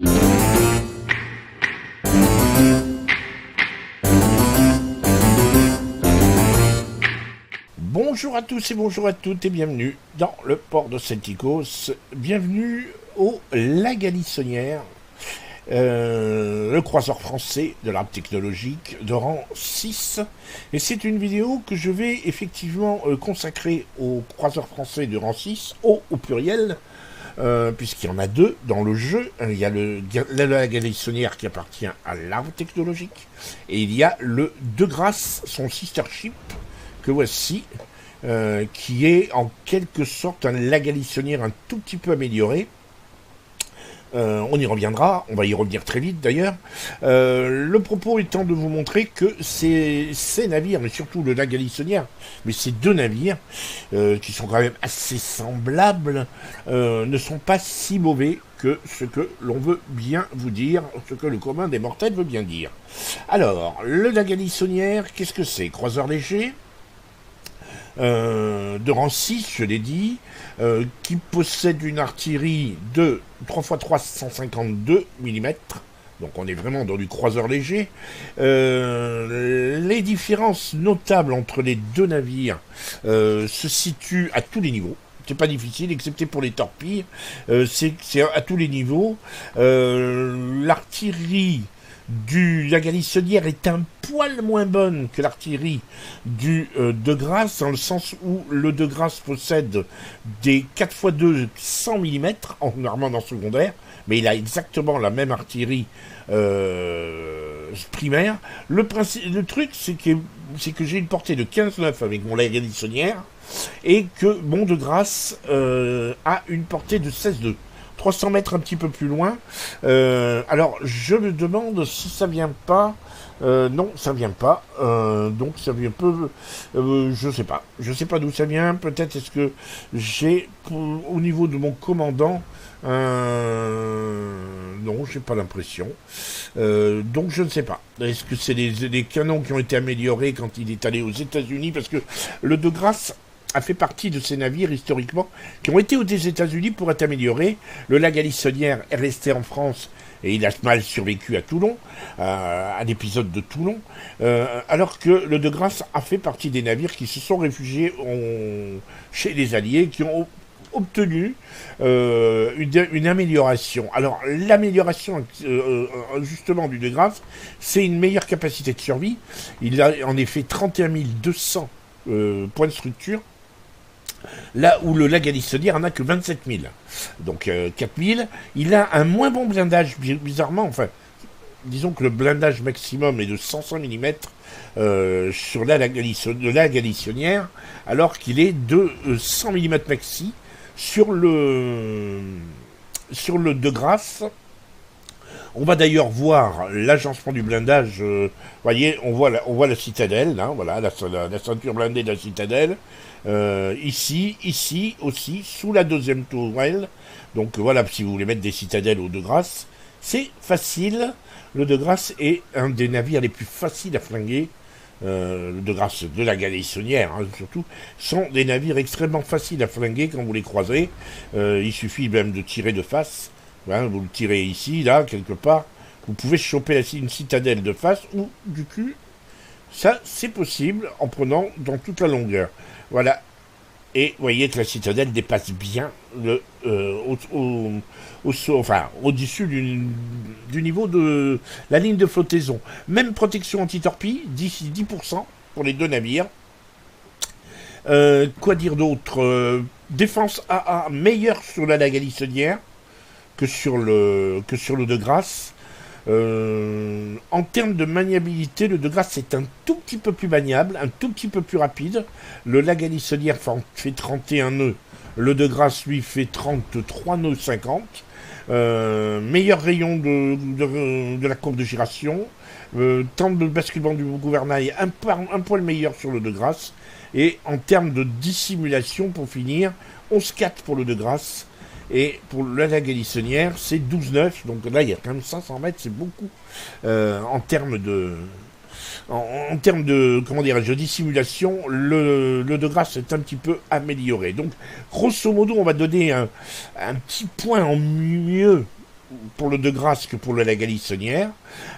Bonjour à tous et bonjour à toutes et bienvenue dans le port de Celticos. Bienvenue au La Galissonnière, le croiseur français de l'arbre technologique de rang 6. Et c'est une vidéo que je vais effectivement consacrer au croiseur français de rang 6, au pluriel, puisqu'il y en a deux dans le jeu. Il y a la Galissonnière qui appartient à l'arbre technologique, et il y a le De Grasse, son sister ship, que voici, qui est en quelque sorte un La Galissonnière un tout petit peu amélioré. On y reviendra, on va y revenir très vite d'ailleurs. Le propos étant de vous montrer que ces navires, mais surtout le La Galissonnière, mais ces deux navires, qui sont quand même assez semblables, ne sont pas si mauvais que ce que l'on veut bien vous dire, ce que le commun des mortels veut bien dire. Alors, le La Galissonnière, qu'est-ce que c'est? Croiseur léger, de rang 6, je l'ai dit, qui possède une artillerie de 3x3 152 mm, donc on est vraiment dans du croiseur léger. Les différences notables entre les deux navires se situent à tous les niveaux. C'est pas difficile, excepté pour les torpilles. C'est à tous les niveaux. L'artillerie du La Galissonnière est un poil moins bonne que l'artillerie du De Grasse, dans le sens où le De Grasse possède des 4x2 100 mm en armement secondaire, mais il a exactement la même artillerie primaire. Le truc, c'est que j'ai une portée de 15,9 avec mon La Galissonnière, et que mon De Grasse a une portée de 16,2. 300 mètres un petit peu plus loin. Alors, je me demande si ça vient pas. Non, ça vient pas. Donc, ça vient peu. Je sais pas. Je sais pas d'où ça vient. Peut-être est-ce que j'ai, au niveau de mon commandant, non, j'ai pas l'impression. Donc, je ne sais pas. Est-ce que c'est des canons qui ont été améliorés quand il est allé aux États-Unis? Parce que le De Grasse a fait partie de ces navires, historiquement, qui ont été aux États-Unis pour être améliorés. Le La Galissonnière est resté en France, et il a mal survécu à Toulon, à l'épisode de Toulon, alors que le De Grasse a fait partie des navires qui se sont réfugiés chez les Alliés, qui ont obtenu une amélioration. Alors, l'amélioration, justement, du De Grasse, c'est une meilleure capacité de survie. Il a en effet 31 200 points de structure, là où le La Galissonnière en a que 27 000. Donc 4 000. Il a un moins bon blindage, bizarrement. Enfin, disons que le blindage maximum est de 105 mm sur la Galissonnière, alors qu'il est de 100 mm maxi sur le De Grasse. On va d'ailleurs voir l'agencement du blindage. Voyez, on voit la citadelle, hein, voilà, la ceinture blindée de la citadelle. Ici aussi, sous la deuxième tourelle. Donc voilà, si vous voulez mettre des citadelles au De Grasse, c'est facile. Le De Grasse est un des navires les plus faciles à flinguer. Le De Grasse de la Galissonnière, hein, surtout, sont des navires extrêmement faciles à flinguer quand vous les croisez. Il suffit même de tirer de face. Hein, vous le tirez ici, là, quelque part. Vous pouvez choper une citadelle de face ou du cul. Ça, c'est possible en prenant dans toute la longueur. Voilà. Et vous voyez que la citadelle dépasse bien au-dessus du niveau de la ligne de flottaison. Même protection anti-torpille, 10% pour les deux navires. Quoi dire d'autre? Défense AA meilleure sur la Galissonnière que sur le De Grasse. En termes de maniabilité, le De Grasse est un tout petit peu plus maniable, un tout petit peu plus rapide. Le La Galissonnière fait 31 nœuds, le De Grasse lui fait 33 nœuds 50. Meilleur rayon de la courbe de giration, temps de basculement du gouvernail un poil meilleur sur le De Grasse, et en termes de dissimulation, pour finir, 11,4 pour le De Grasse. Et pour la Galissonnière, c'est 12,9. Donc là, il y a quand même 500 mètres, c'est beaucoup. En termes de comment dirais-je, de dissimulation, le De Grasse est un petit peu amélioré. Donc, grosso modo, on va donner un petit point en mieux pour le de Grasse que pour le la Galissonnière.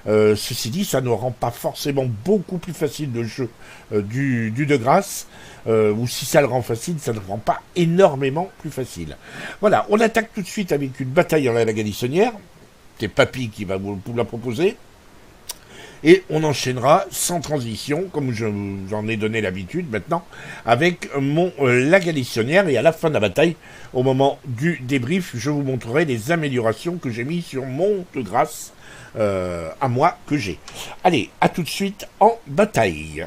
Ceci dit, ça ne rend pas forcément beaucoup plus facile le jeu du de Grasse. Ou si ça le rend facile, ça ne le rend pas énormément plus facile. Voilà, on attaque tout de suite avec une bataille en la Galissonnière. C'est Papy qui va vous la proposer. Et on enchaînera sans transition, comme j'en ai donné l'habitude maintenant, avec mon la Galissonnière. Et à la fin de la bataille, au moment du débrief, je vous montrerai les améliorations que j'ai mises sur mon de Grasse à moi que j'ai. Allez, à tout de suite en bataille.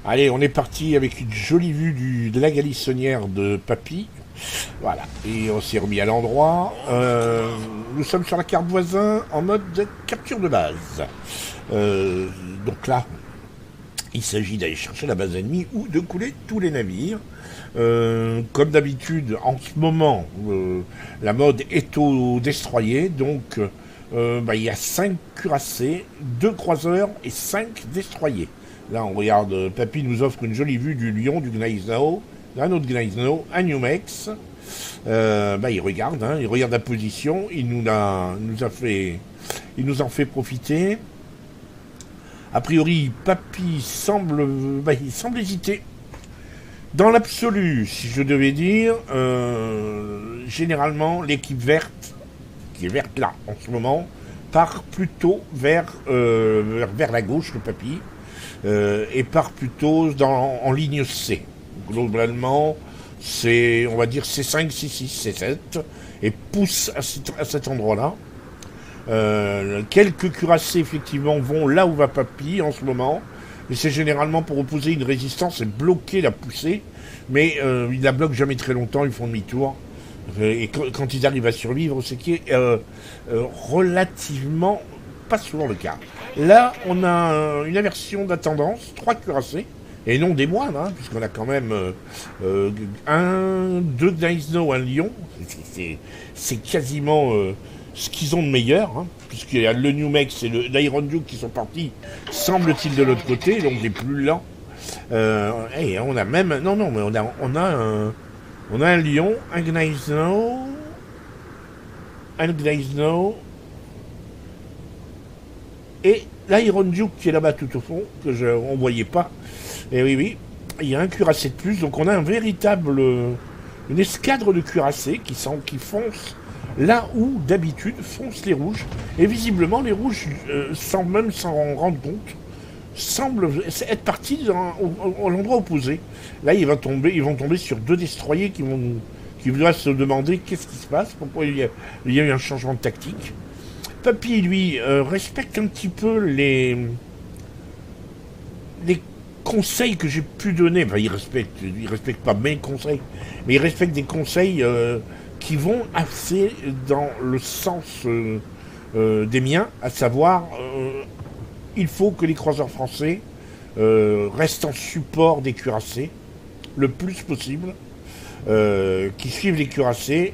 Allez, on est parti avec une jolie vue de la Galissonnière de Papy. Voilà, et on s'est remis à l'endroit. Nous sommes sur la carte voisin en mode de capture de base. Donc là, il s'agit d'aller chercher la base ennemie ou de couler tous les navires. Comme d'habitude, en ce moment, la mode est au destroyer, donc il y a 5 cuirassés, 2 croiseurs et 5 destroyers. Là, on regarde, Papy nous offre une jolie vue du Lion, du Gneisenau, d'un autre Gneisenau, un Newmex. Il regarde la position, il nous en fait profiter. A priori, Papy semble hésiter. Dans l'absolu, si je devais dire, généralement, l'équipe verte, qui est verte là, en ce moment, part plutôt vers la gauche, le Papy. Et part plutôt en ligne C. Globalement, on va dire C5, C6, C7, et pousse à cet endroit-là. Quelques cuirassés, effectivement, vont là où va Papy en ce moment, et c'est généralement pour opposer une résistance et bloquer la poussée, mais ils la bloquent jamais très longtemps, ils font demi-tour. Et quand ils arrivent à survivre, c'est qui est relativement pas souvent le cas. Là, on a une inversion de la tendance, 3 cuirassés, et non des moines, puisqu'on a quand même 2 Gneisenau, un Lion. C'est quasiment ce qu'ils ont de meilleur, puisqu'il y a le Newmex et l'Iron Duke qui sont partis, semble-t-il, de l'autre côté, donc les plus lents. Et on a même... Non, mais on a un Lion, un Gneisenau, et l'Iron Duke qui est là-bas tout au fond, on ne voyait pas. Et oui, il y a un cuirassé de plus, donc on a une escadre de cuirassés qui foncent là où d'habitude foncent les rouges. Et visiblement, les rouges, sans même s'en rendre compte, semblent être partis à l'endroit opposé. Là, ils vont tomber sur 2 destroyers qui doivent se demander qu'est-ce qui se passe, pourquoi il y a eu un changement de tactique. Papy, lui, respecte un petit peu les conseils que j'ai pu donner. Enfin, il respecte pas mes conseils, mais il respecte des conseils qui vont assez dans le sens des miens, à savoir, il faut que les croiseurs français restent en support des cuirassés le plus possible, qui suivent les cuirassés,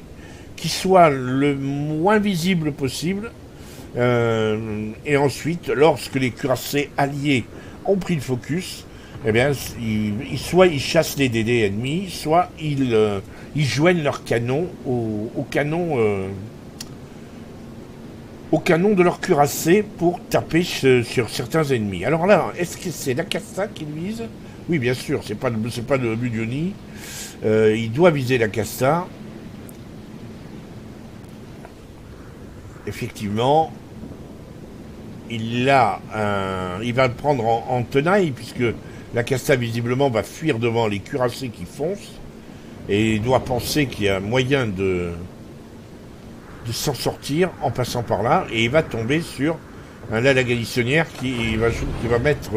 qui soient le moins visibles possible. Et ensuite, lorsque les cuirassés alliés ont pris le focus, eh bien, soit ils chassent les DD ennemis, soit ils joignent leurs canons au canon de leur cuirassé pour taper sur certains ennemis. Alors là, est-ce que c'est la Casta qu'il vise? Oui, bien sûr, c'est pas le Budioni. Il doit viser la Casta. Effectivement, il va le prendre en tenaille, puisque la Casta visiblement va fuir devant les cuirassés qui foncent, et il doit penser qu'il y a moyen de s'en sortir en passant par là, et il va tomber sur la Galissonnière qui va mettre...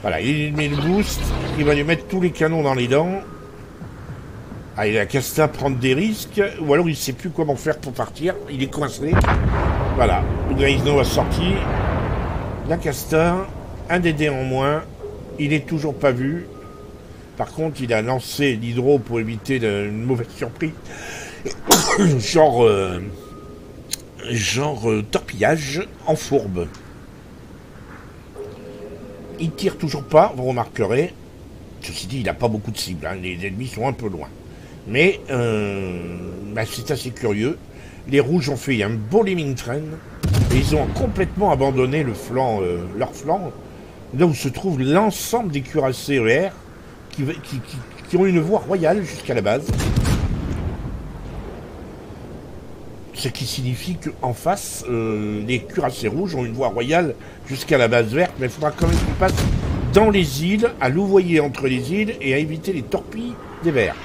voilà, il met le boost, il va lui mettre tous les canons dans les dents. Et la Casta prend des risques, ou alors il ne sait plus comment faire pour partir, il est coincé. Voilà, le Gneisenau a sorti, la Casta, un DD en moins, il n'est toujours pas vu. Par contre, il a lancé l'hydro pour éviter une mauvaise surprise. genre torpillage en fourbe. Il tire toujours pas, vous remarquerez. Ceci dit, il n'a pas beaucoup de cibles, hein. Les ennemis sont un peu loin. Mais c'est assez curieux. Les rouges ont fait un beau lemming train et ils ont complètement abandonné le flanc, leur flanc, là où se trouve l'ensemble des cuirassés ER qui ont une voie royale jusqu'à la base. Ce qui signifie qu'en face, les cuirassés rouges ont une voie royale jusqu'à la base verte, mais il faudra quand même qu'ils passent dans les îles, à louvoyer entre les îles et à éviter les torpilles des verts.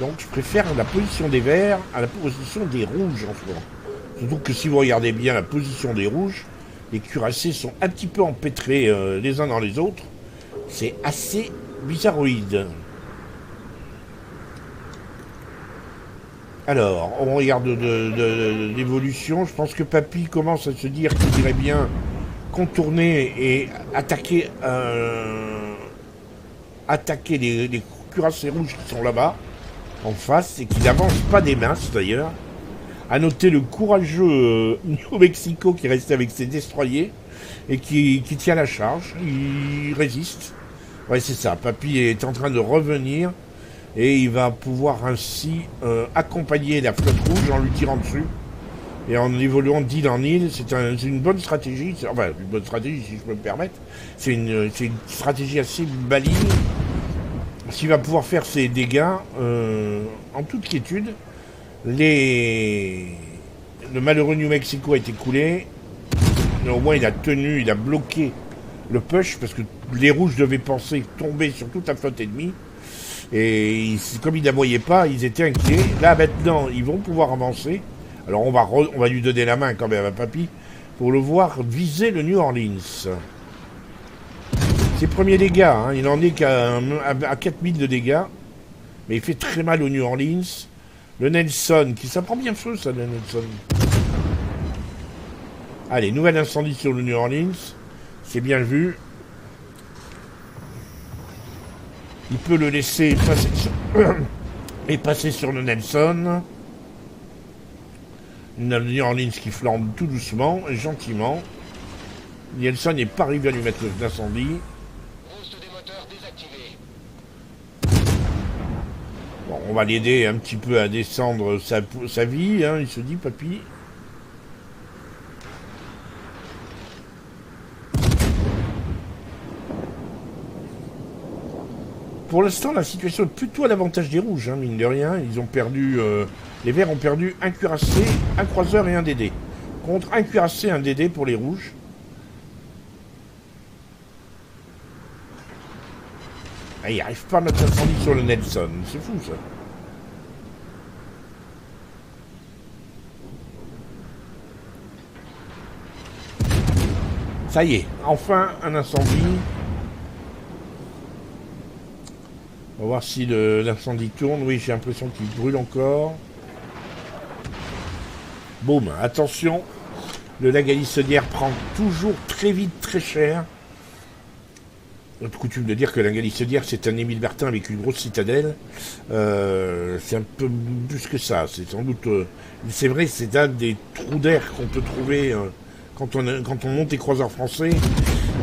Donc je préfère la position des verts à la position des rouges en ce moment. Surtout que si vous regardez bien la position des rouges, les cuirassés sont un petit peu empêtrés les uns dans les autres. C'est assez bizarroïde. Alors, on regarde l'évolution. Je pense que Papy commence à se dire qu'il irait bien contourner et attaquer les cuirassés rouges qui sont là-bas, en face, et qui n'avancent pas des masses d'ailleurs. À noter le courageux New Mexico qui est resté avec ses destroyers et qui tient la charge. Il résiste. Ouais, c'est ça. Papy est en train de revenir. Et il va pouvoir ainsi accompagner la flotte rouge en lui tirant dessus. Et en évoluant d'île en île, c'est une bonne stratégie. Enfin, une bonne stratégie, si je peux me permettre. C'est une stratégie assez maligne. S'il va pouvoir faire ses dégâts en toute quiétude. Le malheureux New Mexico a été coulé. Mais au moins, il a tenu, il a bloqué le push. Parce que les rouges devaient penser tomber sur toute la flotte ennemie. Et comme ils ne la voyaient pas, ils étaient inquiets. Là, maintenant, ils vont pouvoir avancer. Alors, on va lui donner la main quand même à Papy pour le voir viser le New Orleans. Ses premiers dégâts, hein, il n'en est qu'à 4000 de dégâts. Mais il fait très mal au New Orleans. Le Nelson, ça prend bien feu, ça, le Nelson. Allez, nouvel incendie sur le New Orleans. C'est bien vu. Il peut le laisser passer sur le Nelson. Le New Orleans qui flambe tout doucement et gentiment. Nelson n'est pas arrivé à lui mettre l'incendie. Bon, on va l'aider un petit peu à descendre sa vie, hein, il se dit, Papy. Pour l'instant, la situation est plutôt à l'avantage des rouges, hein, mine de rien. Ils ont perdu. Les verts ont perdu un cuirassé, un croiseur et un DD. Contre un cuirassé et un DD pour les rouges. Ah, il n'arrive pas à mettre l'incendie sur le Nelson. C'est fou, ça. Ça y est, enfin un incendie. On va voir si l'incendie tourne. Oui, j'ai l'impression qu'il brûle encore. Boum, attention. La galissonnière prend toujours très vite, très cher. On a coutume de dire que la galissonnière, c'est un Émile Bertin avec une grosse citadelle. C'est un peu plus que ça. C'est sans doute... c'est vrai, c'est un des trous d'air qu'on peut trouver quand on monte les croiseurs français.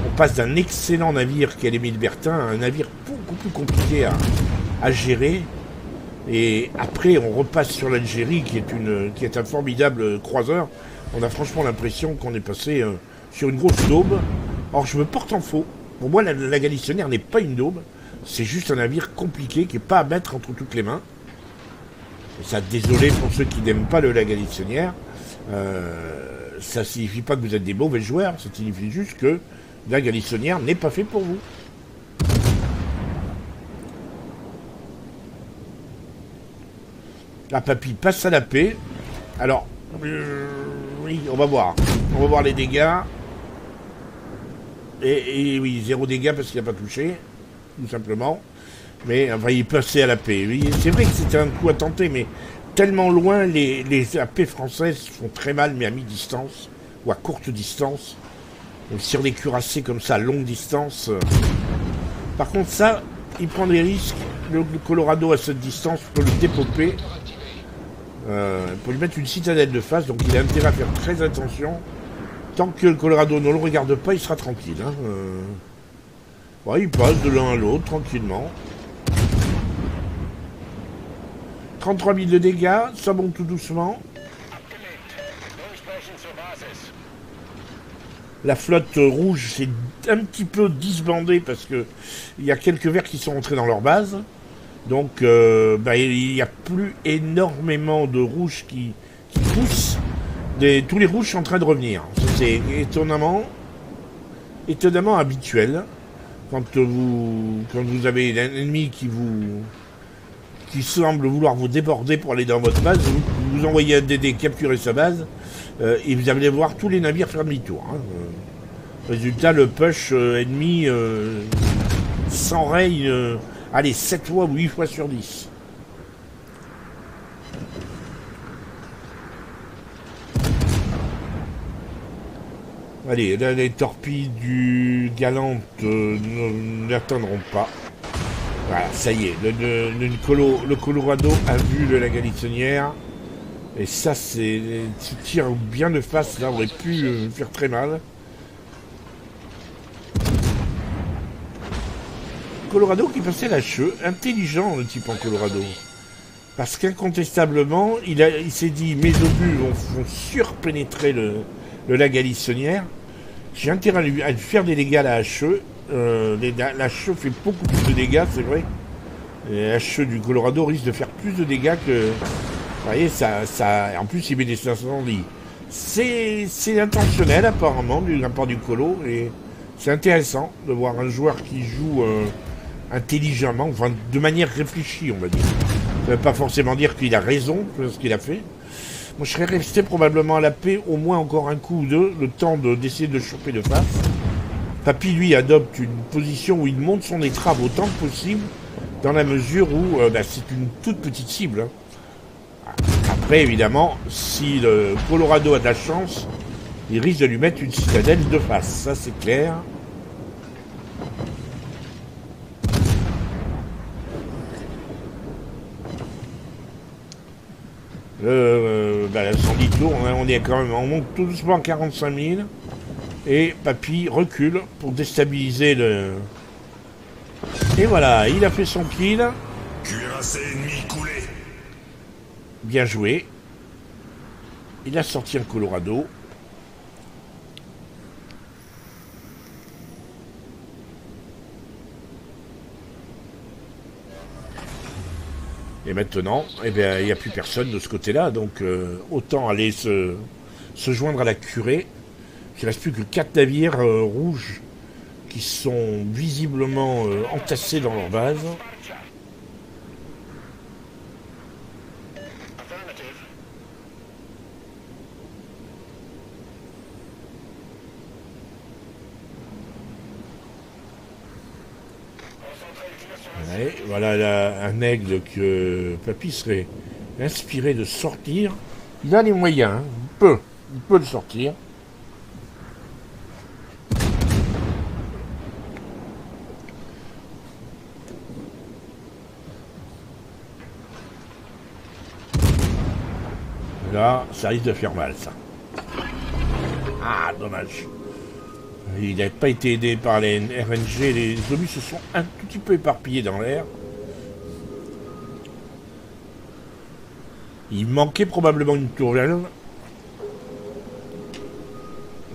On passe d'un excellent navire qu'est l'Émile Bertin à un navire beaucoup plus compliqué à gérer. Et après, on repasse sur l'Algérie, qui est un formidable croiseur. On a franchement l'impression qu'on est passé sur une grosse daube. Or, je me porte en faux. Pour moi, la galissonnière n'est pas une daube. C'est juste un navire compliqué qui n'est pas à mettre entre toutes les mains. Et ça, désolé pour ceux qui n'aiment pas la galissonnière. Ça signifie pas que vous êtes des mauvais joueurs. Ça signifie juste que la galissonnière n'est pas fait pour vous. La Papy passe à la paix. Alors, oui, on va voir. On va voir les dégâts. Et oui, 0 dégâts parce qu'il n'a pas touché, tout simplement. Mais enfin, il passait à la paix. Oui, c'est vrai que c'était un coup à tenter, mais tellement loin, les AP françaises font très mal, mais à mi-distance, ou à courte distance. Donc sur des cuirassés comme ça, à longue distance. Par contre, ça, il prend des risques. Le Colorado, à cette distance, peut le dépoper. Pour lui mettre une citadelle de face, donc il a intérêt à faire très attention. Tant que le Colorado ne le regarde pas, il sera tranquille. Hein. Ouais, ils passent de l'un à l'autre, tranquillement. 33 000 de dégâts, ça monte tout doucement. La flotte rouge s'est un petit peu disbandée parce que il y a quelques vers qui sont entrés dans leur base. Donc il n'y a plus énormément de rouges qui poussent. Tous les rouges sont en train de revenir. C'est étonnamment habituel. Quand vous avez un ennemi qui semble vouloir vous déborder pour aller dans votre base, vous envoyez un DD capturer sa base, et vous allez voir tous les navires faire demi-tour. Hein. Résultat, le push ennemi s'enraye, allez, 7 fois ou 8 fois sur 10. Allez, là, les torpilles du Galante n'atteindront pas. Voilà, ça y est, le Colorado a vu la Galissonière. Et ça, c'est... Ce tir bien de face, là, aurait pu faire très mal. Colorado qui passait la cheveux. Intelligent, le type en Colorado. Parce qu'incontestablement, il s'est dit, mes obus vont surpénétrer le lac Galissonière. J'ai intérêt à lui faire des dégâts à la HE. La HE fait beaucoup plus de dégâts, c'est vrai. La HE du Colorado risque de faire plus de dégâts que... Vous voyez, en plus, il met des incendies. C'est intentionnel, apparemment, de la part du Colo. Et c'est intéressant de voir un joueur qui joue intelligemment, enfin, de manière réfléchie, on va dire. Ça ne veut pas forcément dire qu'il a raison de ce qu'il a fait. Moi, je serais resté probablement à la paix au moins encore un coup ou deux, le temps d'essayer de le choper de face. Papy, lui, adopte une position où il monte son étrave autant que possible, dans la mesure où c'est une toute petite cible. Hein. Après, évidemment, si le Colorado a de la chance, il risque de lui mettre une citadelle de face. Ça, c'est clair. L'incendie tourne, hein, on est quand même, on monte tout doucement à 45 000 et Papy recule pour déstabiliser le... Et voilà, il a fait son kill. Cuirassé ennemi coulé. Bien joué. Il a sorti un Colorado. Et maintenant, eh bien, il n'y a plus personne de ce côté-là, donc autant aller se joindre à la curée. Il ne reste plus que 4 navires rouges qui sont visiblement entassés dans leur base. Ouais, voilà là, un aigle que Papy serait inspiré de sortir. Il a les moyens, hein. Il peut le sortir. Là, ça risque de faire mal, ça. Ah, dommage. Il n'a pas été aidé par les RNG. Les obus se sont un tout petit peu éparpillés dans l'air. Il manquait probablement une tourelle.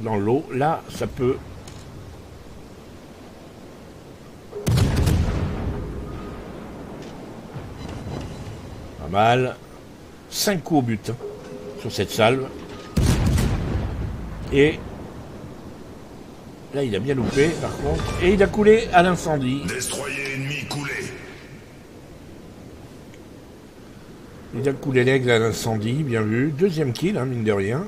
Dans l'eau. Là, ça peut... Pas mal. 5 coups au but, hein, sur cette salve. Et... Là, il a bien loupé, par contre. Et il a coulé à l'incendie. Destroyer ennemi coulé. Il a coulé l'aigle à l'incendie, bien vu. Deuxième kill, hein, mine de rien.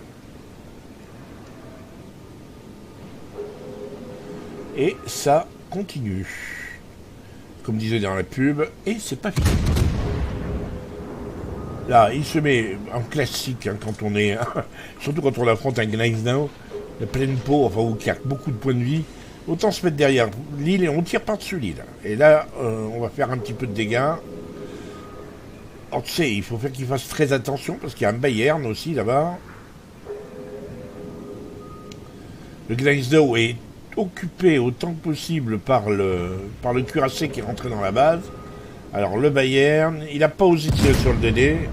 Et ça continue. Comme disait dans la pub. Et c'est pas fini. Là, il se met en classique, hein, quand on est... surtout quand on affronte un Gneisenau. La pleine peau, enfin, où il y a beaucoup de points de vie, autant se mettre derrière l'île et on tire par-dessus l'île. Et là, on va faire un petit peu de dégâts. Alors, tu sais, il faut faire qu'il fasse très attention, parce qu'il y a un Bayern aussi, là-bas. Le Gneisenau est occupé autant que possible par le cuirassé qui est rentré dans la base. Alors le Bayern, il n'a pas osé tirer sur le DD.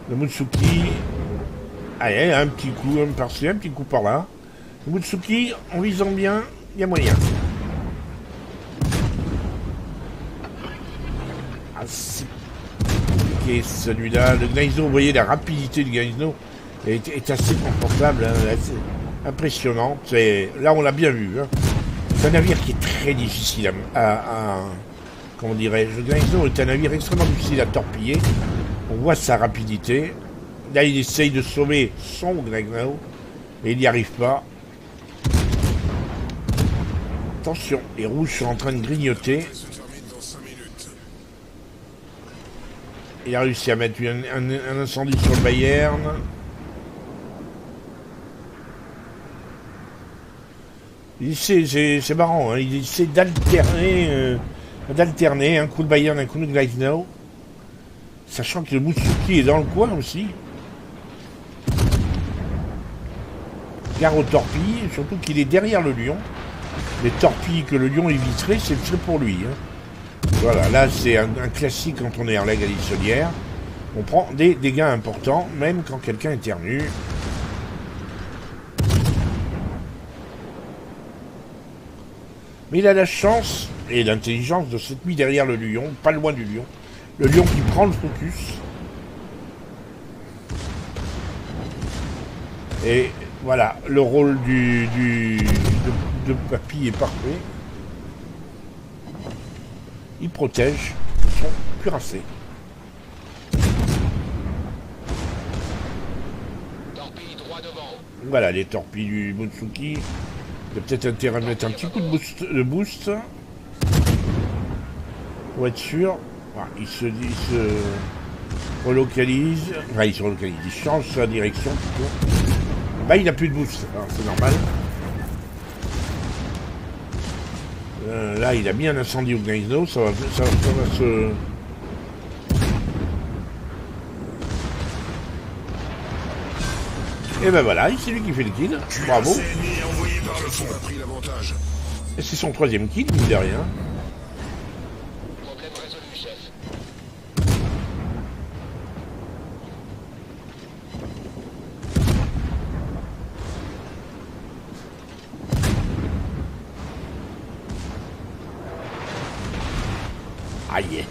Le Mutsuki, allez, un petit coup par-ci, un petit coup par-là. Le Mutsuki, en visant bien, il y a moyen. Ah, c'est compliqué celui-là. Le Gneisenau, vous voyez la rapidité du Gneisenau est assez confortable, hein, assez impressionnante. Là, on l'a bien vu. Hein. C'est un navire qui est très difficile comment dirais-je. Le Gneisenau est un navire extrêmement difficile à torpiller. On voit sa rapidité. Là, il essaye de sauver son Gneisenau et il n'y arrive pas. Attention, les rouges sont en train de grignoter. Il a réussi à mettre un incendie sur le Bayern. C'est marrant, hein. Il essaie d'alterner un coup de Bayern, un coup de Gneisenau. Sachant que le Mutsuki est dans le coin aussi. Gare aux torpilles, surtout qu'il est derrière le lion. Les torpilles que le lion éviterait, c'est pour lui. Hein. Voilà, là c'est un classique quand on est à la galissonnière. On prend des dégâts importants, même quand quelqu'un éternue. Mais il a la chance et l'intelligence de s'être mis derrière le lion, pas loin du lion. Le lion qui prend le focus. Et voilà, le rôle de Papy est parfait. Il protège son cuirassé. Torpille droit devant. Voilà les torpilles du Mutsuki. Il y a peut-être intérêt à mettre un petit coup de boost. Pour être sûr. Voilà, il se relocalise. Enfin, il se relocalise. Il change sa direction plutôt. Bah, il n'a plus de boost. C'est normal. Là, il a mis un incendie au Gneisenau. Ça va se... Et ben voilà, c'est lui qui fait le kill. Bravo. Et c'est son troisième kill, mine de rien. Problème résolu, chef. Aïe.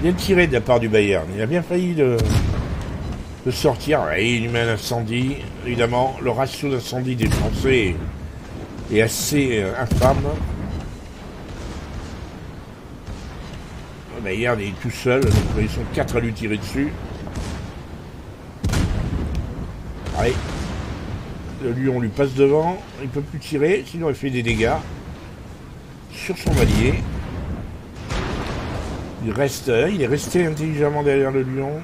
Bien tiré de la part du Bayern. Il a bien failli de sortir. Et il lui met un incendie. Évidemment, le ratio d'incendie des Français est assez infâme. Le Bayern est tout seul. Donc ils sont 4 à lui tirer dessus. Allez. Le lion lui passe devant. Il ne peut plus tirer. Sinon, il fait des dégâts sur son allié. Il est resté intelligemment derrière le lion.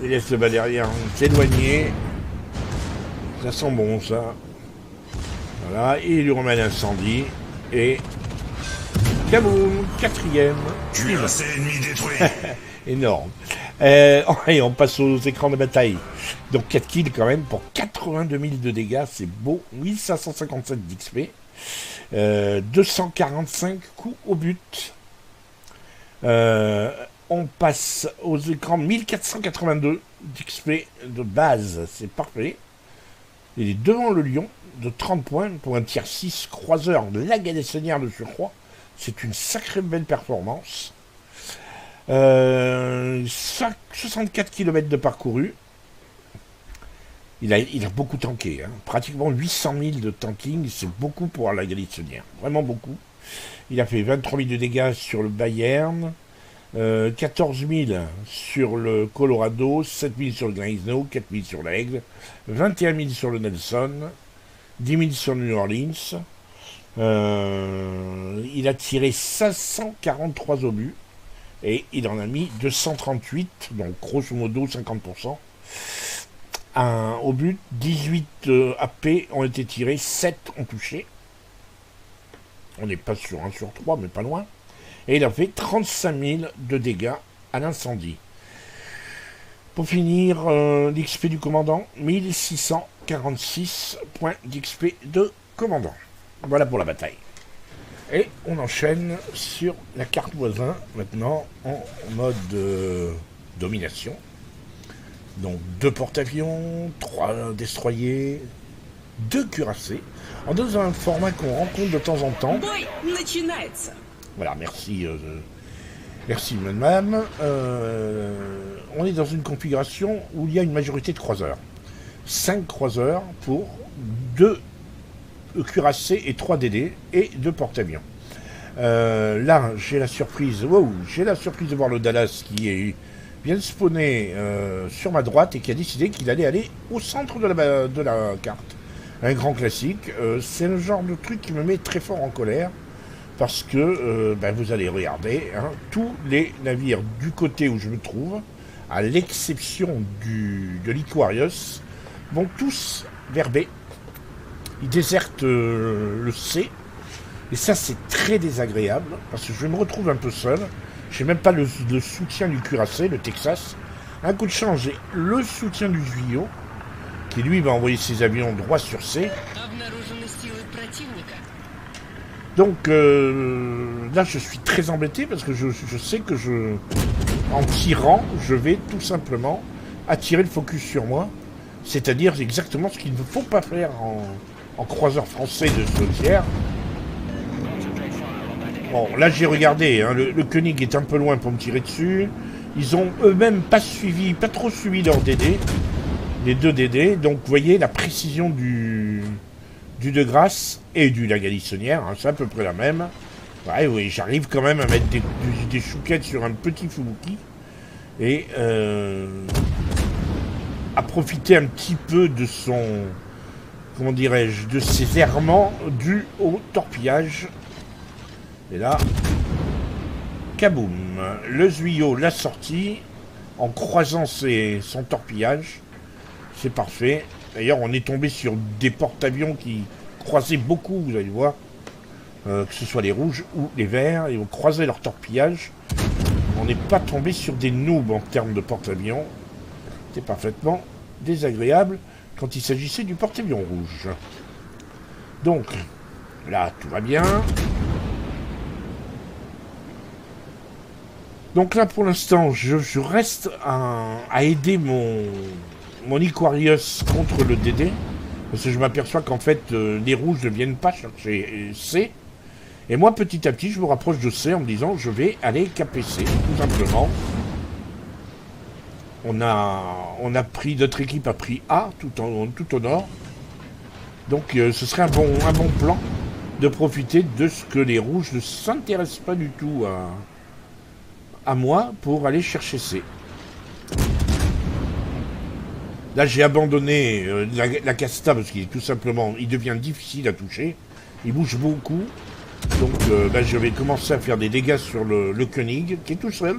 Il laisse le Valérien s'éloigner. Ça sent bon, ça. Voilà, et il lui remet l'incendie. Et... Kaboum, 4e. Cuirassé ennemi détruit. Énorme. Et on passe aux écrans de bataille. Donc 4 kills quand même pour 82 000 de dégâts, c'est beau. 1557 d'XP. 245 coups au but. On passe aux écrans 1482 d'XP de base, c'est parfait. Il est devant le lion de 30 points pour un tier 6 croiseur de la galissonnière de surcroît. C'est une sacrée belle performance. 64 km de parcouru. Il a beaucoup tanké, hein. Pratiquement 800 000 de tanking, c'est beaucoup pour la galissonnière, vraiment beaucoup. Il a fait 23 000 de dégâts sur le Bayern, 14 000 sur le Colorado, 7 000 sur le Gneisenau, 4 000 sur l'Aigle, 21 000 sur le Nelson, 10 000 sur le New Orleans. Il a tiré 543 obus et il en a mis 238, donc grosso modo 50%. Au but, 18 AP ont été tirés, 7 ont touché. On n'est pas sur 1 sur 3, mais pas loin. Et il a fait 35 000 de dégâts à l'incendie. Pour finir, l'XP du commandant, 1646 points d'XP de commandant. Voilà pour la bataille. Et on enchaîne sur la carte voisin, maintenant en mode domination. Donc 2 porte-avions, 3 destroyers, 2 cuirassés, dans un format qu'on rencontre de temps en temps. Voilà, merci. Merci madame. On est dans une configuration où il y a une majorité de croiseurs. 5 croiseurs pour 2 cuirassés et 3 DD et 2 porte-avions. Là, j'ai la surprise. Wow, j'ai la surprise de voir le Dallas qui vient de spawner sur ma droite et qui a décidé qu'il allait aller au centre de la carte. Un grand classique. C'est le genre de truc qui me met très fort en colère. Parce que vous allez regarder, hein, tous les navires du côté où je me trouve, à l'exception de l'Iquarius, vont tous vers B. Ils désertent le C. Et ça, c'est très désagréable, parce que je me retrouve un peu seul. Je n'ai même pas le soutien du cuirassé, le Texas. Un coup de chance, j'ai le soutien du Juillo, qui lui va envoyer ses avions droit sur C. Donc là, je suis très embêté parce que je sais que en tirant, je vais tout simplement attirer le focus sur moi. C'est-à-dire exactement ce qu'il ne faut pas faire en croiseur français de ce tiers. Bon, là, j'ai regardé. Hein, le Koenig est un peu loin pour me tirer dessus. Ils ont eux-mêmes pas trop suivi leur DD. Les 2 DD. Donc, vous voyez la précision du De Grasse et du La Galissonnière, hein, c'est à peu près la même. Ouais, oui, j'arrive quand même à mettre des chouquettes sur un petit Fubuki et à profiter un petit peu de son, comment dirais-je, de ses errements dus au torpillage. Et là, kaboum, le Zuio l'a sorti en croisant son torpillage. C'est parfait. D'ailleurs, on est tombé sur des porte-avions qui croisaient beaucoup, vous allez voir, que ce soit les rouges ou les verts, ils ont croisé leur torpillage. On n'est pas tombé sur des noobs en termes de porte-avions. C'était parfaitement désagréable quand il s'agissait du porte-avions rouge. Donc, là, tout va bien. Donc là, pour l'instant, je reste à aider mon Iquarius contre le DD, parce que je m'aperçois qu'en fait les rouges ne viennent pas chercher C, et moi petit à petit je me rapproche de C en me disant je vais aller caper C, tout simplement. Notre équipe a pris A tout au nord, donc ce serait un bon plan de profiter de ce que les rouges ne s'intéressent pas du tout à moi pour aller chercher C. Là, j'ai abandonné la Casta parce qu'il est tout simplement, il devient difficile à toucher. Il bouge beaucoup. Donc, là, je vais commencer à faire des dégâts sur le Koenig, qui est tout seul.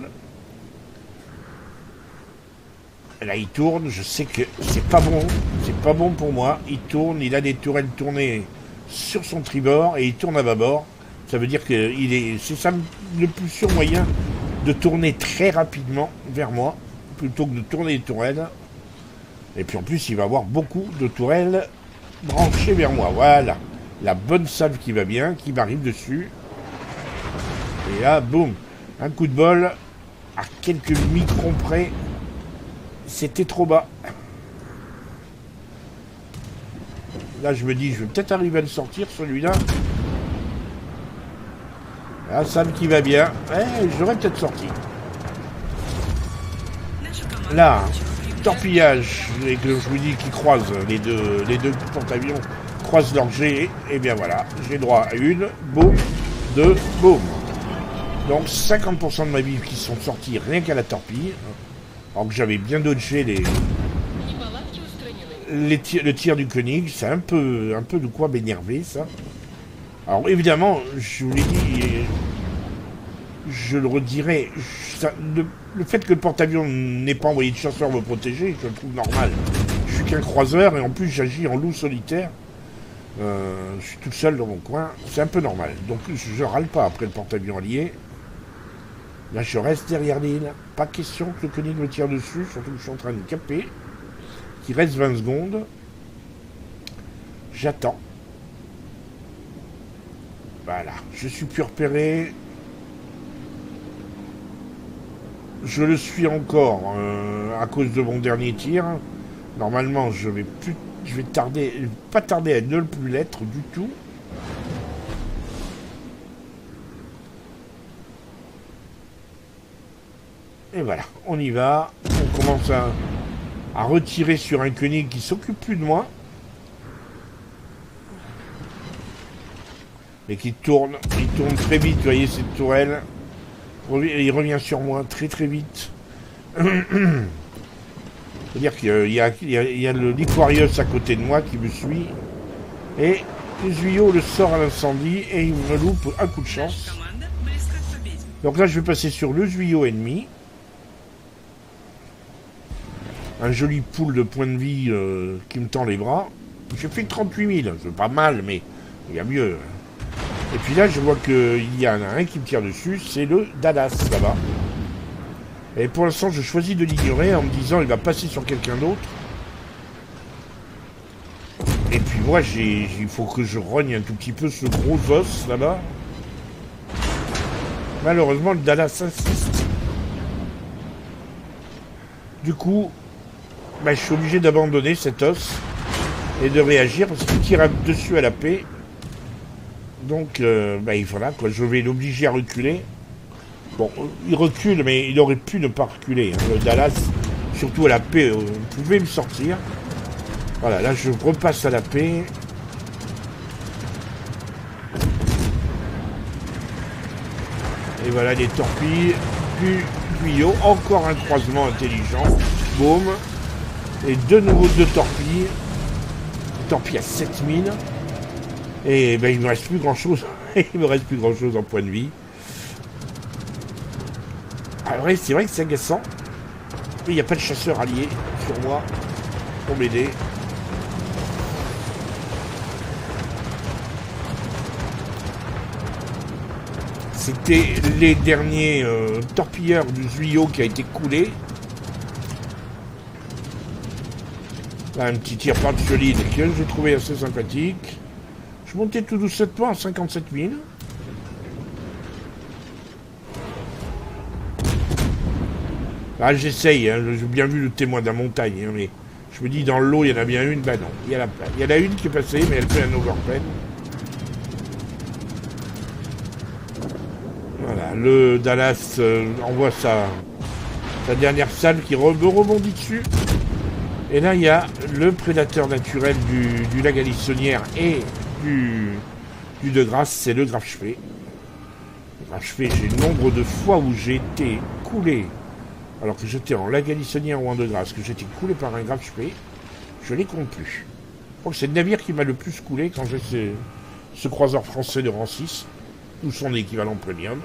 Là, il tourne. Je sais que c'est pas bon. C'est pas bon pour moi. Il tourne. Il a des tourelles tournées sur son tribord et il tourne à bâbord. Ça veut dire que c'est ça le plus sûr moyen de tourner très rapidement vers moi plutôt que de tourner les tourelles. Et puis en plus, il va avoir beaucoup de tourelles branchées vers moi. Voilà. La bonne salve qui va bien, qui m'arrive dessus. Et là, boum. Un coup de bol. À quelques microns près. C'était trop bas. Là, je me dis, je vais peut-être arriver à le sortir, celui-là. La salve qui va bien. J'aurais peut-être sorti. Là. Torpillage, et que je vous dis qu'ils croisent, les deux porte-avions croisent leur G, et bien voilà, j'ai droit à une, boum, deux, boum. Donc 50% de ma vie qui sont sortis rien qu'à la torpille, alors que j'avais bien dodgé le tir du Koenig, c'est un peu de quoi m'énerver ça. Alors évidemment, je vous l'ai dit, je le redirai, le fait que le porte-avions n'ait pas envoyé de chasseur me protéger, je le trouve normal. Je suis qu'un croiseur et en plus j'agis en loup solitaire. Je suis tout seul dans mon coin, c'est un peu normal. Donc je râle pas après le porte-avions allié. Là, je reste derrière l'île. Pas question que le Koenig me tire dessus, surtout que je suis en train de caper. Il reste 20 secondes. J'attends. Voilà, je suis plus repéré. Je le suis encore à cause de mon dernier tir. Normalement, je vais pas tarder à ne plus l'être du tout. Et voilà, on y va. On commence à retirer sur un Koenig qui s'occupe plus de moi. Et qui tourne. Il tourne très vite, vous voyez cette tourelle. Il revient sur moi très très vite. C'est-à-dire qu'il y a le l'Iquarius à côté de moi qui me suit. Et le Zuio le sort à l'incendie et il me loupe un coup de chance. Donc là je vais passer sur le Zuio ennemi. Un joli pool de points de vie qui me tend les bras. J'ai fait 38 000, c'est pas mal mais il y a mieux. Et puis là je vois qu'il y en a un qui me tire dessus, c'est le Dallas là-bas. Et pour l'instant, je choisis de l'ignorer en me disant il va passer sur quelqu'un d'autre. Et puis moi, il faut que je rogne un tout petit peu ce gros os là-bas. Malheureusement, le Dallas insiste. Du coup, je suis obligé d'abandonner cet os et de réagir parce qu'il tire dessus à la paix. Donc, voilà, quoi, je vais l'obliger à reculer. Bon, il recule, mais il aurait pu ne pas reculer. Hein. Le Dallas, surtout à la paix, pouvait me sortir. Voilà, là, je repasse à la paix. Et voilà, les torpilles du tuyau. Encore un croisement intelligent. Boum. Et de nouveau deux torpilles. Torpilles à 7000. Et il me reste plus grand-chose. Il me reste plus grand-chose en point de vie. Alors c'est vrai que c'est agaçant. Mais il n'y a pas de chasseur allié sur moi pour m'aider. C'était les derniers torpilleurs du Zuio qui a été coulé. Là, un petit tir par solide que j'ai trouvé assez sympathique. Je montais tout doucement à 57 000. Ah, j'essaye, hein, j'ai bien vu le témoin de la montagne, hein, mais je me dis dans l'eau il y en a bien une, non, il y en a une qui est passée, mais elle fait un overpen. Voilà, le Dallas envoie sa dernière salve qui rebondit dessus. Et là il y a le prédateur naturel du lac Alissonnière et du De Grasse, c'est le Grafspé. Le Grafspé, j'ai le nombre de fois où j'ai été coulé. Alors que j'étais en lac Alissonnière ou en De Grasse, que j'étais coulé par un Grafspé, je les compte plus. Je crois que c'est le navire qui m'a le plus coulé quand j'ai ce croiseur français de rang 6, ou son équivalent premium.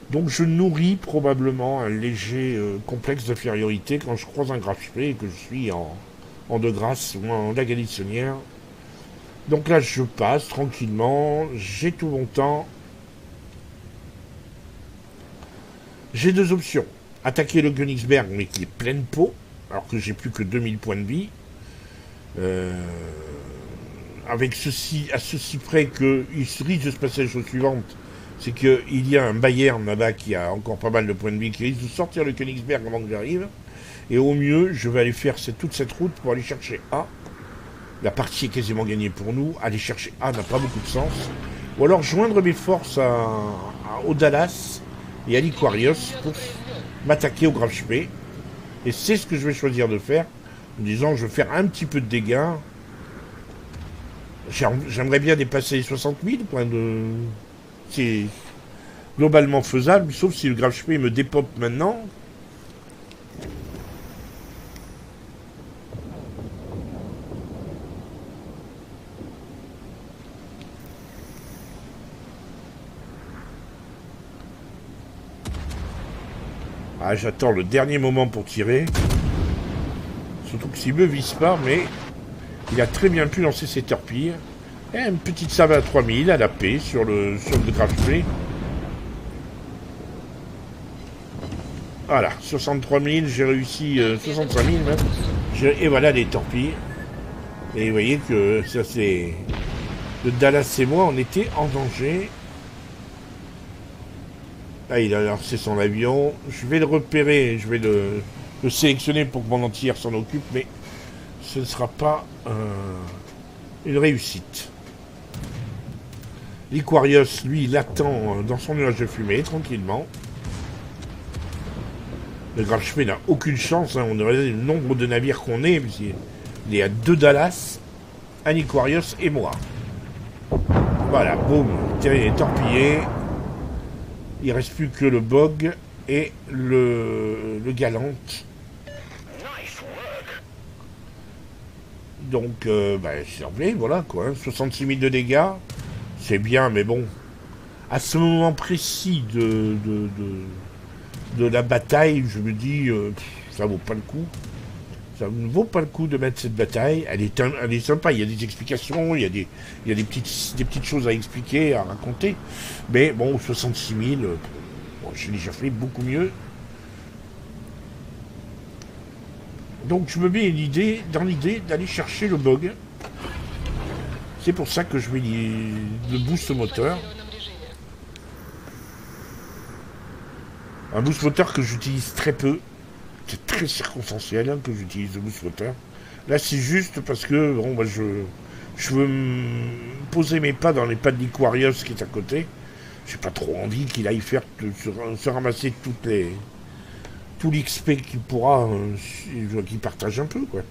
Donc je nourris probablement un léger complexe d'infériorité quand je croise un Grafspé et que je suis en De Grasse ou en lac Alissonnière. Donc là je passe tranquillement, j'ai tout mon temps. J'ai deux options. Attaquer le Königsberg, mais qui est pleine peau, alors que j'ai plus que 2000 points de vie. Avec ceci, à ceci près qu'il risque de se passer la chose suivante, c'est qu'il y a un Bayern là-bas qui a encore pas mal de points de vie, qui risque de sortir le Königsberg avant que j'arrive. Et au mieux, je vais aller faire toute cette route pour aller chercher A. La partie est quasiment gagnée pour nous. Aller chercher A n'a pas beaucoup de sens. Ou alors joindre mes forces au Dallas et à l'Iquarius pour m'attaquer au Grafspé. Et c'est ce que je vais choisir de faire, en disant je vais faire un petit peu de dégâts. J'aimerais bien dépasser les 60 000 points de... C'est globalement faisable, sauf si le Grafspé me dépote maintenant. Ah, j'attends le dernier moment pour tirer. Surtout que s'il me vise pas, mais il a très bien pu lancer ses torpilles. Et une petite salve à 3000 à la paix sur le Graf P. Voilà, 63 000, j'ai réussi 65 000 même. Et voilà les torpilles. Et vous voyez que ça c'est... Le Dallas et moi, on était en danger. Ah, il a lancé son avion. Je vais le repérer, je vais le sélectionner pour que mon entière s'en occupe, mais ce ne sera pas une réussite. L'Iquarius, lui, il attend dans son nuage de fumée, tranquillement. Le Graf Spee n'a aucune chance, hein. On aurait le nombre de navires qu'on est, puisqu'il est à 2 Dallas, un Iquarius et moi. Voilà, boum, Thierry est torpillé. Il reste plus que le Bog et le Galante. Donc, c'est anglais, voilà quoi. Hein, 66 000 de dégâts, c'est bien, mais bon. À ce moment précis de la bataille, je me dis, ça vaut pas le coup. Ça ne vaut pas le coup de mettre cette bataille. Elle est sympa, il y a des explications, il y a des petites choses à expliquer, à raconter. Mais bon, 66 000, j'ai déjà fait beaucoup mieux. Donc je me mets dans l'idée d'aller chercher le Bog. C'est pour ça que je mets le boost moteur. Un boost moteur que j'utilise très peu. C'est très circonstanciel hein, que j'utilise le boost moteur. Là c'est juste parce que bon, je veux me poser mes pas dans les pas de l'Iquarius qui est à côté. J'ai pas trop envie qu'il aille faire se ramasser tout l'XP qu'il pourra, qu'il partage un peu quoi.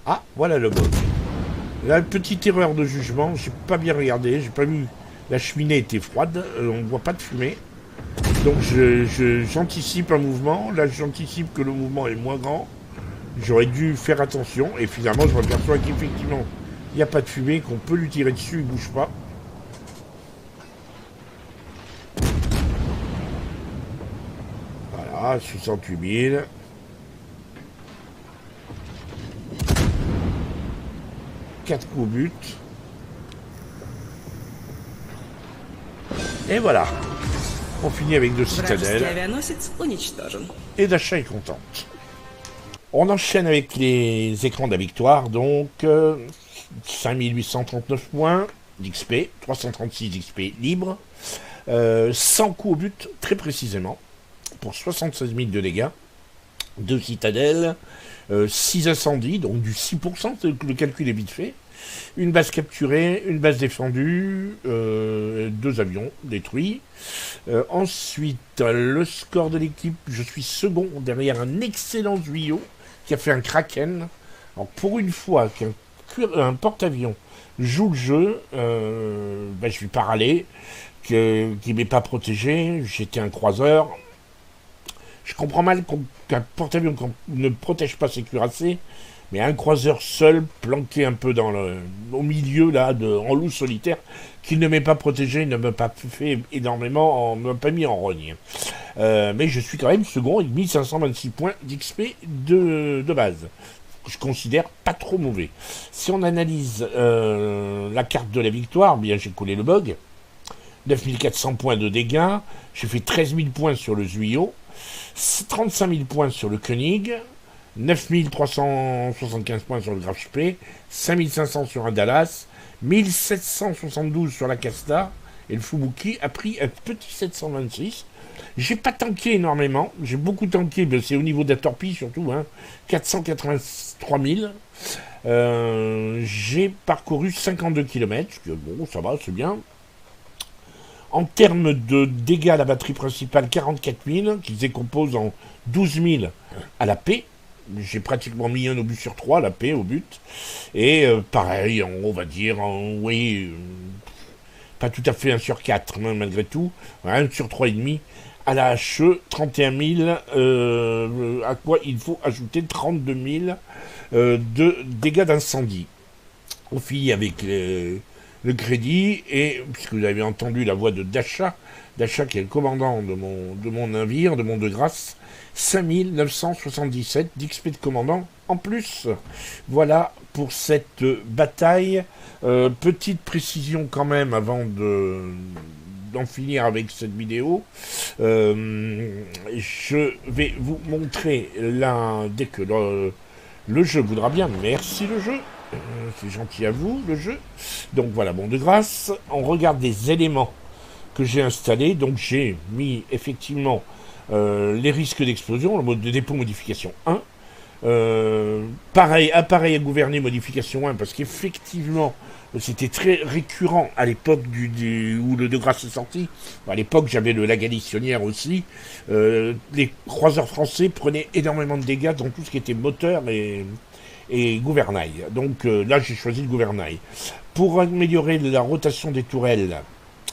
Ah, voilà le bug. La petite erreur de jugement, j'ai pas bien regardé, j'ai pas vu. La cheminée était froide, on voit pas de fumée. Donc j'anticipe un mouvement, là j'anticipe que le mouvement est moins grand. J'aurais dû faire attention, et finalement je m'aperçois qu'effectivement, il n'y a pas de fumée, qu'on peut lui tirer dessus, il bouge pas. Voilà, 68 000. Quatre coups au but. Et voilà. On finit avec 2 citadelles. Et Dasha est contente. On enchaîne avec les écrans de la victoire. Donc, 5839 points d'XP, 336 d'XP libre. 100 coups au but, très précisément, pour 76 000 de dégâts. 2 citadelles. 6 incendies, donc du 6%, le calcul est vite fait. Une base capturée, une base défendue, 2 avions détruits. Ensuite, le score de l'équipe, je suis second derrière un excellent Zuyo qui a fait un Kraken. Alors pour une fois qu'un porte-avions joue le jeu, je suis pas râlé, qui m'est pas protégé, j'étais un croiseur. Je comprends mal qu'un porte-avions ne protège pas ses cuirassés, mais un croiseur seul, planqué un peu au milieu, là, en loup solitaire, qui ne m'est pas protégé, ne m'a pas fait énormément, ne m'a pas mis en rogne. Mais je suis quand même second avec 1526 points d'XP de base. Je considère pas trop mauvais. Si on analyse la carte de la victoire, bien j'ai collé le Bog, 9400 points de dégâts, j'ai fait 13 000 points sur le Zuyo, 35 000 points sur le Koenig, 9 375 points sur le Graf Spee, 5 500 sur un Dallas, 1772 sur la Casta, et le Fubuki a pris un petit 726. J'ai pas tanké énormément, j'ai beaucoup tanké, mais c'est au niveau de la torpille surtout, hein, 483 000. J'ai parcouru 52 km, que bon, ça va, c'est bien. En termes de dégâts à la batterie principale, 44 000, qui se décompose en 12 000 à la paix. J'ai pratiquement mis un obus sur 3, la paix au but. Et pareil, on va dire, oui, pas tout à fait 1 sur 4, hein, malgré tout. 1 sur 3,5 à la HE, 31 000, à quoi il faut ajouter 32 000 de dégâts d'incendie. On finit avec le crédit, et puisque vous avez entendu la voix de Dacha qui est le commandant de mon navire, de mon de grâce, 5977 d'XP de commandant en plus. Voilà pour cette bataille. Petite précision quand même avant d'en finir avec cette vidéo. Je vais vous montrer là, dès que le jeu voudra bien. Merci le jeu. C'est gentil à vous, le jeu. Donc voilà, bon de grâce, on regarde des éléments que j'ai installés. Donc j'ai mis effectivement les risques d'explosion, le mode de dépôt modification 1. Pareil, appareil à gouverner modification 1, parce qu'effectivement, c'était très récurrent à l'époque où le de grâce est sorti. À l'époque, j'avais la Galissonnière aussi. Les croiseurs français prenaient énormément de dégâts dans tout ce qui était moteur et gouvernail. Donc là, j'ai choisi le gouvernail. Pour améliorer la rotation des tourelles,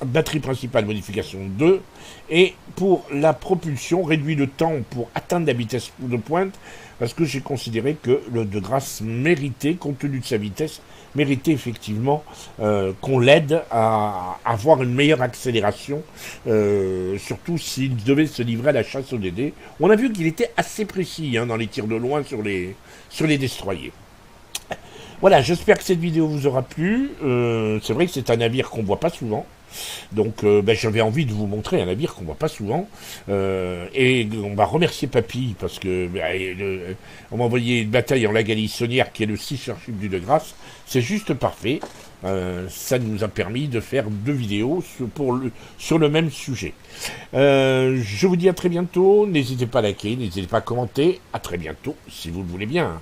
batterie principale modification 2, et pour la propulsion, réduit le temps pour atteindre la vitesse de pointe, parce que j'ai considéré que le de grâce méritait, compte tenu de sa vitesse, méritait effectivement qu'on l'aide à avoir une meilleure accélération, surtout s'il devait se livrer à la chasse au DD. On a vu qu'il était assez précis dans les tirs de loin sur les destroyers. Voilà, j'espère que cette vidéo vous aura plu. C'est vrai que c'est un navire qu'on voit pas souvent. Donc j'avais envie de vous montrer un navire qu'on voit pas souvent, et on va remercier Papy parce que on m'a envoyé une bataille en la Galissonnière qui est le 6 Starship du de grâce. C'est juste parfait. Ça nous a permis de faire 2 vidéos sur le même sujet. Je vous dis à très bientôt. N'hésitez pas à liker, n'hésitez pas à commenter. À très bientôt si vous le voulez bien.